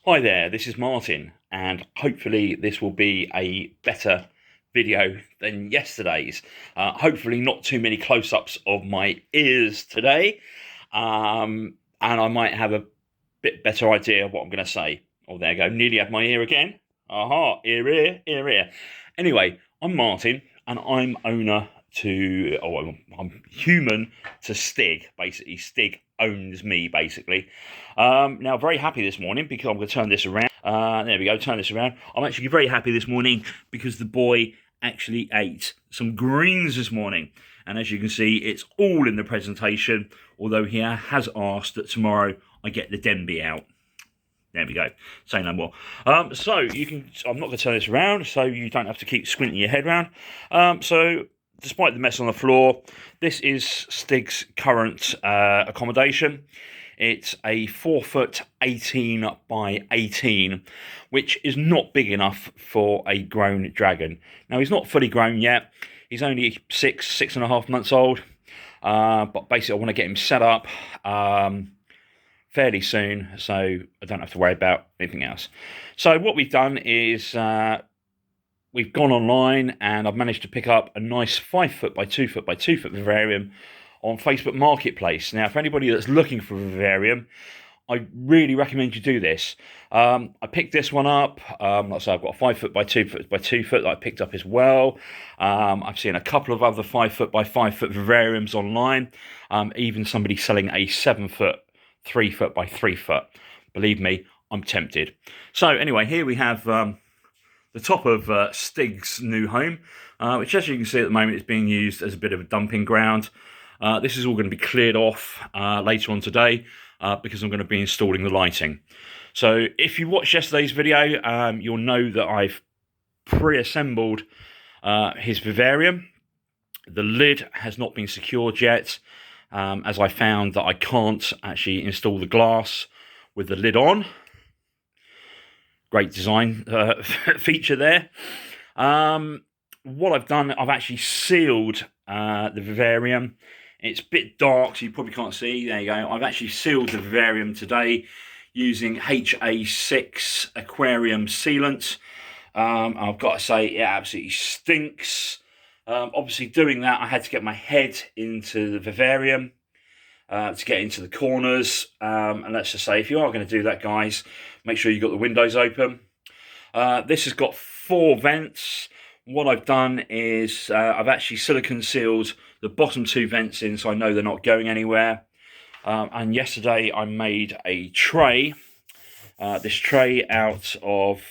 Hi there, this is Martin, and hopefully this will be a better video than yesterday's. Hopefully not too many close-ups of my ears today, and I might have a bit better idea of what I'm going to say. Oh, there you go, nearly had my ear again. Aha, ear, ear, ear, ear. Anyway, I'm Martin, and I'm owner to, I'm human to Stig, basically. Stig owns me, basically. Now, very happy this morning because I'm going to turn this around. There we go, turn this around. I'm actually very happy this morning because the boy actually ate some greens this morning. And as you can see, it's all in the presentation, although he has asked that tomorrow I get the Denby out. There we go. Say no more. So you can. I'm not going to turn this around, so you don't have to keep squinting your head around. So despite the mess on the floor, this is Stig's current accommodation. It's a 4-foot 18 by 18, which is not big enough for a grown dragon. Now he's not fully grown yet. He's only 6.5 months old. But basically, I want to get him set up fairly soon, so I don't have to worry about anything else. So what we've done is we've gone online, and I've managed to pick up a nice 5-foot by 2-foot by 2-foot vivarium on Facebook Marketplace. Now, for anybody that's looking for a vivarium, I really recommend you do this. I picked this one up. Like I say, I've got a 5-foot by 2-foot by 2-foot that I picked up as well. I've seen a couple of other 5-foot by 5-foot vivariums online. Even somebody selling a 7-foot 3-foot by 3-foot. Believe me, I'm tempted. So anyway, here we have the top of Stig's new home, which, as you can see at the moment, is being used as a bit of a dumping ground. This is all going to be cleared off later on today because I'm going to be installing the lighting. So if you watched yesterday's video, you'll know that I've pre-assembled his vivarium. The lid has not been secured yet, as I found that I can't actually install the glass with the lid on. Great design feature there. What I've done, I've actually sealed the vivarium. It's a bit dark, so you probably can't see. There you go. I've actually sealed the vivarium today using HA6 aquarium sealant. I've got to say, it absolutely stinks. Obviously, doing that, I had to get my head into the vivarium to get into the corners. And let's just say, if you are going to do that, guys, make sure you've got the windows open. This has got 4 vents. What I've done is I've actually silicone sealed the bottom 2 vents in, so I know they're not going anywhere. And yesterday I made a tray. This tray out of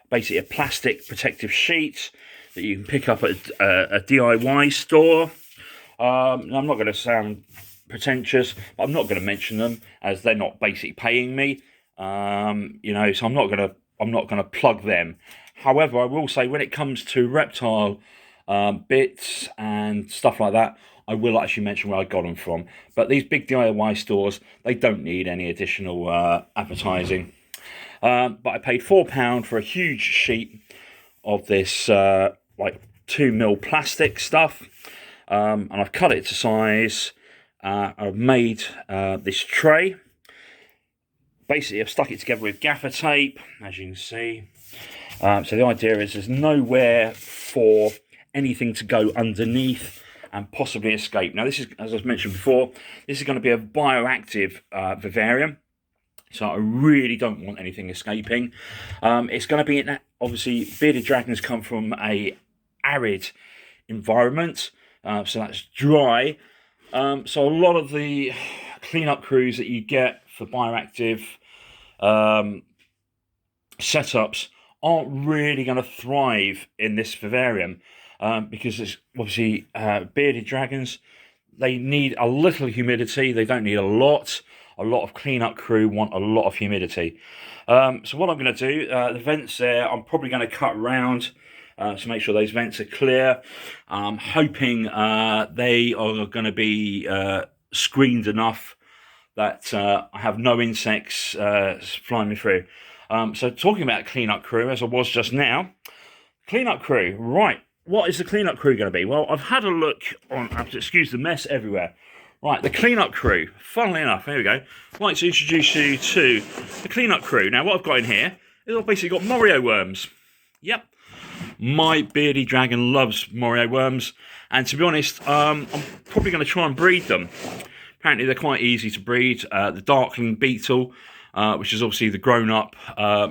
basically a plastic protective sheet that you can pick up at a DIY store. I'm not going to sound pretentious, but I'm not going to mention them as they're not basically paying me. So I'm not going to plug them. However, I will say when it comes to reptile bits and stuff like that, I will actually mention where I got them from. But these big DIY stores, they don't need any additional advertising. But I paid £4 for a huge sheet of this like 2mm plastic stuff, and I've cut it to size. I've made this tray. Basically, I've stuck it together with gaffer tape, as you can see. So the idea is there's nowhere for anything to go underneath and possibly escape. Now, this is, as I've mentioned before, this is going to be a bioactive vivarium. So I really don't want anything escaping. It's going to be, obviously, bearded dragons come from a arid environment. So that's dry. So a lot of the cleanup crews that you get for bioactive setups aren't really going to thrive in this vivarium because it's obviously bearded dragons. They need a little humidity. They don't need a lot. A lot of cleanup crew want a lot of humidity. So what I'm going to do, the vents there, I'm probably going to cut round to make sure those vents are clear. I'm hoping they are going to be screened enough that I have no insects flying me through. So talking about cleanup crew, as I was just now, cleanup crew, right, what is the cleanup crew going to be? Well, I've had a look on, excuse the mess everywhere. Right, the cleanup crew. Funnily enough, here we go. I'd like to introduce you to the cleanup crew. Now, what I've got in here is I've basically got Morio worms. Yep. My bearded dragon loves Morio worms. And to be honest, I'm probably going to try and breed them. Apparently, they're quite easy to breed. The darkling beetle, which is obviously the grown-up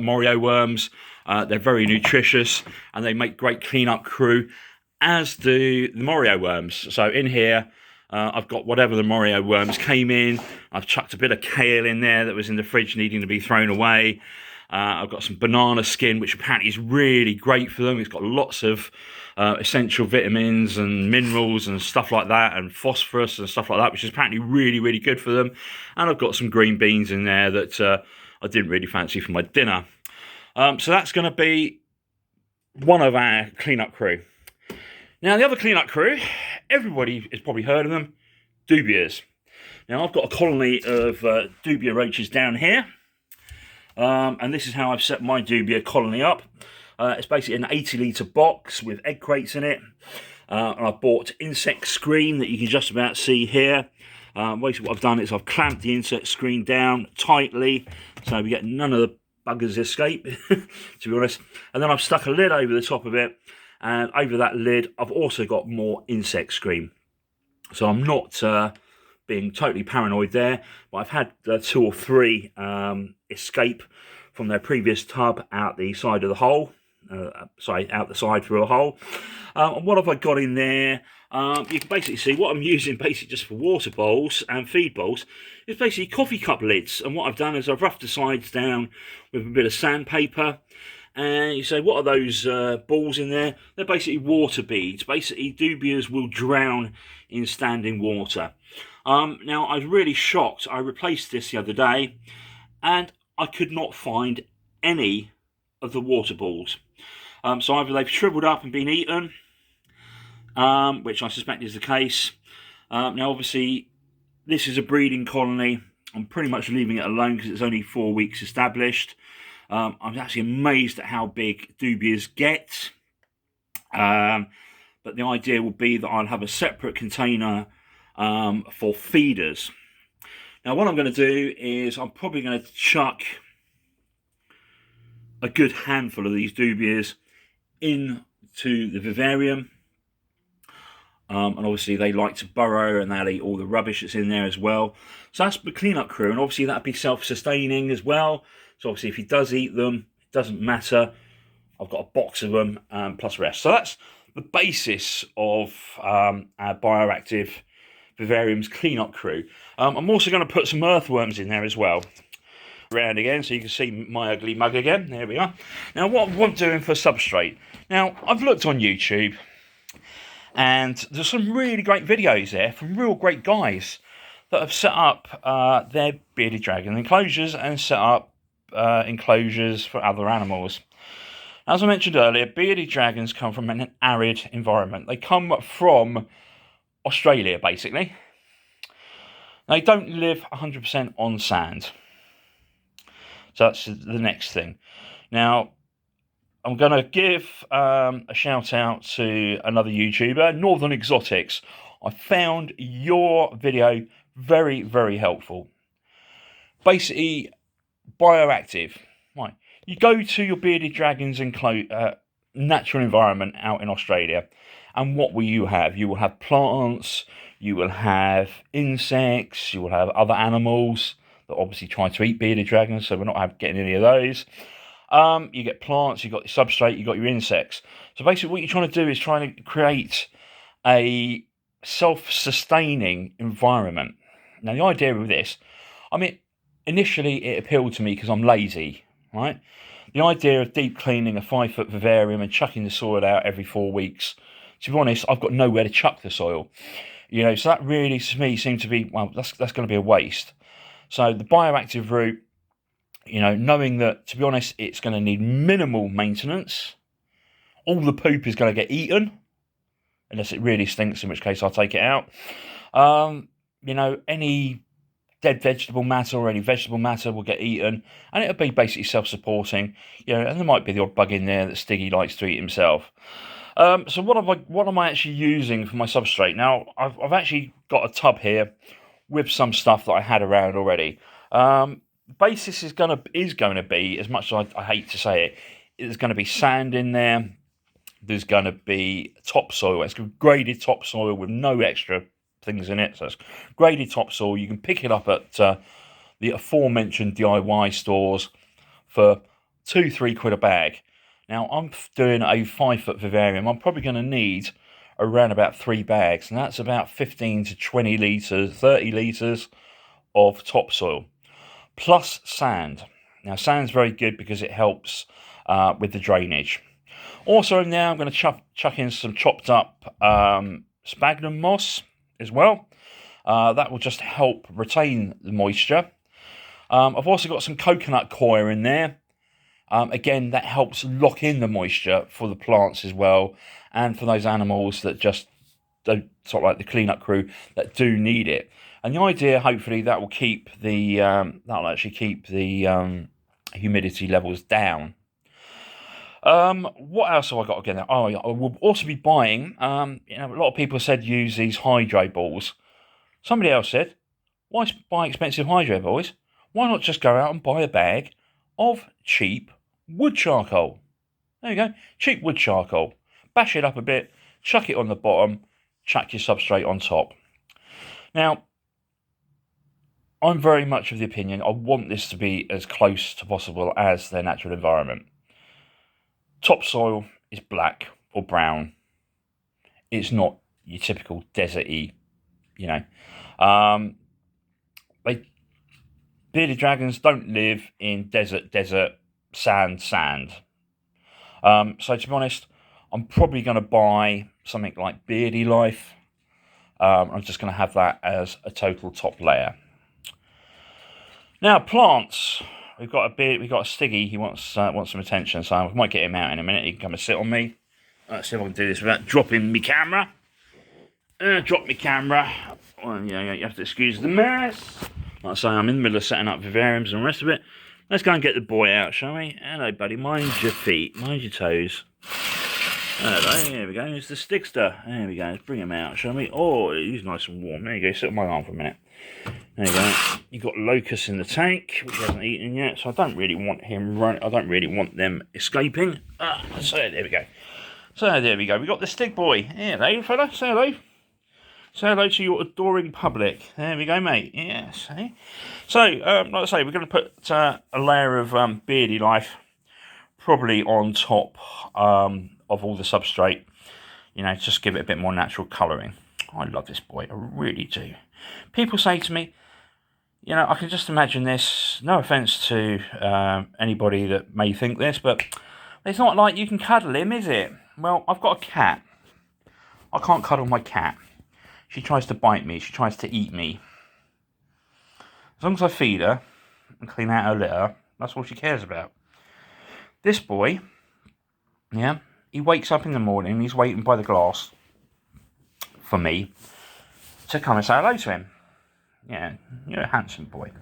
Morio worms. They're very nutritious and they make great cleanup crew, as do the Morio worms. So in here, I've got whatever the Morio worms came in. I've chucked a bit of kale in there that was in the fridge needing to be thrown away. I've got some banana skin, which apparently is really great for them. It's got lots of essential vitamins and minerals and stuff like that, and phosphorus and stuff like that, which is apparently really, really good for them. And I've got some green beans in there that I didn't really fancy for my dinner. So that's going to be one of our cleanup crew. Now, the other cleanup crew, everybody has probably heard of them, dubias. Now, I've got a colony of dubia roaches down here. And this is how I've set my dubia colony up. It's basically an 80-litre box with egg crates in it. And I've bought insect screen that you can just about see here. Basically what I've done is I've clamped the insect screen down tightly so we get none of the buggers escape, to be honest. And then I've stuck a lid over the top of it. And over that lid, I've also got more insect screen. So I'm not being totally paranoid there, but I've had 2 or 3 escape from their previous tub out the side of the hole. Out the side through a hole. And what have I got in there? You can basically see what I'm using basically just for water bowls and feed bowls is basically coffee cup lids. And what I've done is I've roughed the sides down with a bit of sandpaper. And you say, what are those balls in there? They're basically water beads. Basically, dubias will drown in standing water. Now, I was really shocked. I replaced this the other day, and I could not find any of the water balls. So either they've shriveled up and been eaten, which I suspect is the case. Now, obviously, this is a breeding colony. I'm pretty much leaving it alone because it's only 4 weeks established. I'm actually amazed at how big dubias get. But the idea will be that I'll have a separate container for feeders. Now, what I'm going to do is I'm probably going to chuck a good handful of these dubias into the vivarium. And obviously they like to burrow and they'll eat all the rubbish that's in there as well. So that's the cleanup crew, and obviously that'll be self-sustaining as well. So obviously if he does eat them, it doesn't matter. I've got a box of them plus the rest. So that's the basis of our bioactive vivarium's cleanup crew. I'm also going to put some earthworms in there as well. Around again so you can see my ugly mug again. There we are. Now what I'm doing for substrate. Now I've looked on YouTube and there's some really great videos there from real great guys that have set up their bearded dragon enclosures and set up enclosures for other animals. As I mentioned earlier, bearded dragons come from an arid environment. They come from Australia, basically. They don't live 100% on sand. So that's the next thing. Now, I'm going to give a shout out to another YouTuber, Northern Exotics. I found your video very, very helpful. Basically, bioactive. Right. You go to your bearded dragon's natural environment out in Australia, and what will you have? You will have plants, you will have insects, you will have other animals that obviously try to eat bearded dragons, so we're not getting any of those. You get plants, you've got your substrate, you've got your insects. So basically what you're trying to do is trying to create a self-sustaining environment. Now the idea of this, I mean, initially it appealed to me because I'm lazy, right? The idea of deep cleaning a 5-foot vivarium and chucking the soil out every 4 weeks, to be honest, I've got nowhere to chuck the soil. You know, so that really, to me, seemed to be, well, that's going to be a waste. So the bioactive route, you know, knowing that, to be honest, it's going to need minimal maintenance. All the poop is going to get eaten, unless it really stinks, in which case I'll take it out. You know, any dead vegetable matter or any vegetable matter will get eaten, and it'll be basically self-supporting. You know, and there might be the odd bug in there that Stiggy likes to eat himself. So what am I actually using for my substrate? Now, I've actually got a tub here with some stuff that I had around already. Basis is going to be, as much as I hate to say it, there's going to be sand in there. There's going to be topsoil. It's graded topsoil with no extra things in it. So it's graded topsoil. You can pick it up at the aforementioned DIY stores for £2-3 a bag. Now I'm doing a 5-foot vivarium. I'm probably going to need around about 3 bags, and that's about 15 to 20 litres, 30 litres of topsoil, plus sand. Now sand's very good because it helps with the drainage. Also now I'm going to chuck in some chopped up sphagnum moss as well. That will just help retain the moisture. I've also got some coconut coir in there. Again, that helps lock in the moisture for the plants as well, and for those animals that just don't, sort of like the cleanup crew, that do need it. And the idea, hopefully, that will keep the humidity levels down. What else have I got again? Oh, I will also be buying. A lot of people said use these hydro balls. Somebody else said, why buy expensive hydro balls? Why not just go out and buy a bag of cheap wood charcoal? There you go, cheap wood charcoal. Bash it up a bit, chuck it on the bottom, chuck your substrate on top. Now, I'm very much of the opinion I want this to be as close to possible as their natural environment. Topsoil is black or brown. It's not your typical deserty, bearded dragons don't live in desert, sand. So to be honest, I'm probably going to buy something like Beardy Life. I'm just going to have that as a total top layer. Now plants, we've got a Stiggy. He wants some attention, so I might get him out in a minute. He can come and sit on me. Let's see if I can do this without dropping my camera. Drop my camera. Well, yeah, you have to excuse the mess. Like I say, I'm in the middle of setting up vivariums and the rest of it. Let's go and get the boy out, shall we? Hello, buddy. Mind your feet. Mind your toes. Hello. Here we go. It's the Stigster. There we go. Let's bring him out, shall we? Oh, he's nice and warm. There you go. Sit on my arm for a minute. There you go. You've got Locust in the tank, which he hasn't eaten yet, so I don't really want him running. I don't really want them escaping. So there we go. So there we go. We got the Stig boy. Hello, fella. Say hello. Say hello to your adoring public. There we go, mate. Yes. So, like I say, we're going to put a layer of Beardy Life probably on top of all the substrate. Just give it a bit more natural colouring. I love this boy. I really do. People say to me, I can just imagine this. No offence to anybody that may think this, but it's not like you can cuddle him, is it? Well, I've got a cat. I can't cuddle my cat. She tries to bite me. She tries to eat me. As long as I feed her and clean out her litter, that's all she cares about. This boy, he wakes up in the morning. He's waiting by the glass for me to come and say hello to him. Yeah, you're a handsome boy.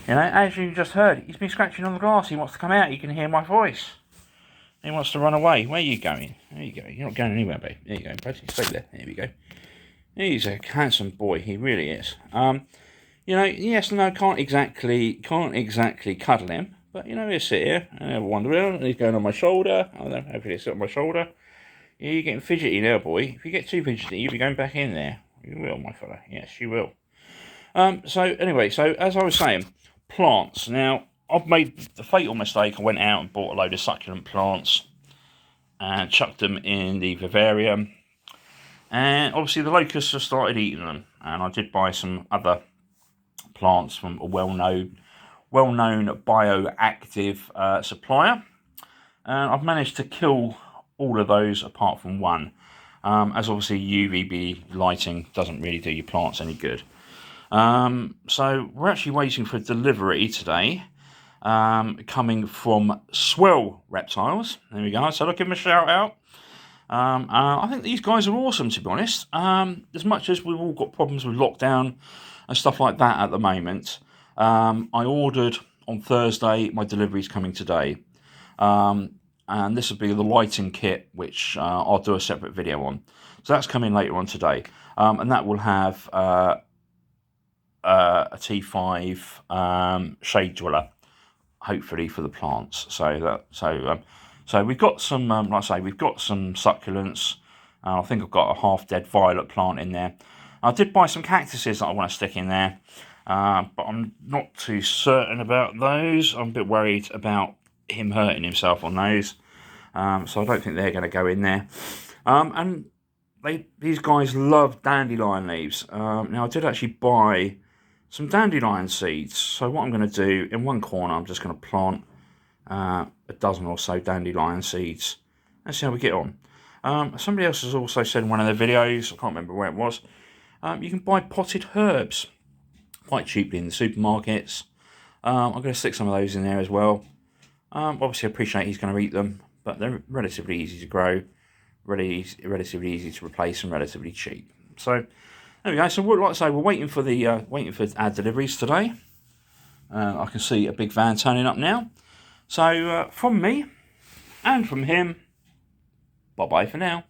As you just heard, he's been scratching on the glass. He wants to come out. He can hear my voice. He wants to run away. Where are you going? There you go. You're not going anywhere, babe. There you go, buddy. Stay there. There we go. He's a handsome boy. He really is. Yes, no, can't exactly cuddle him, but he'll sit here and have a wander around. He's going on my shoulder. I don't know. Hopefully he'll sit on my shoulder. Yeah, you're getting fidgety now, boy. If you get too fidgety, you'll be going back in there. You will, my fella. Yes, you will. So as I was saying, plants. Now, I've made the fatal mistake. I went out and bought a load of succulent plants and chucked them in the vivarium. And obviously the locusts have started eating them. And I did buy some other plants from a well-known bioactive supplier. And I've managed to kill all of those apart from one. As obviously UVB lighting doesn't really do your plants any good. So we're actually waiting for delivery today. Coming from Swell Reptiles. There we go. So I'll give them a shout out. I think these guys are awesome, to be honest. As much as we've all got problems with lockdown and stuff like that at the moment, I ordered on Thursday. My delivery's coming today. And this will be the lighting kit, which I'll do a separate video on. So that's coming later on today. And that will have a T5 shade dweller, hopefully for the plants. So we've got some, like I say, we've got some succulents. I think I've got a half dead violet plant in there. I did buy some cactuses that I want to stick in there, but I'm not too certain about those. I'm a bit worried about him hurting himself on those, so I don't think they're going to go in there. And these guys love dandelion leaves. Now I did actually buy some dandelion seeds, so what I'm going to do, in one corner I'm just going to plant a dozen or so dandelion seeds and see how we get on. Somebody else has also said in one of their videos, I can't remember where it was, you can buy potted herbs quite cheaply in the supermarkets. I'm going to stick some of those in there as well. Obviously I appreciate he's going to eat them, but they're relatively easy to grow, relatively easy to replace, and relatively cheap. So there we go. So like I say, we're waiting for our deliveries today. I can see a big van turning up now. So from me and from him, bye bye for now.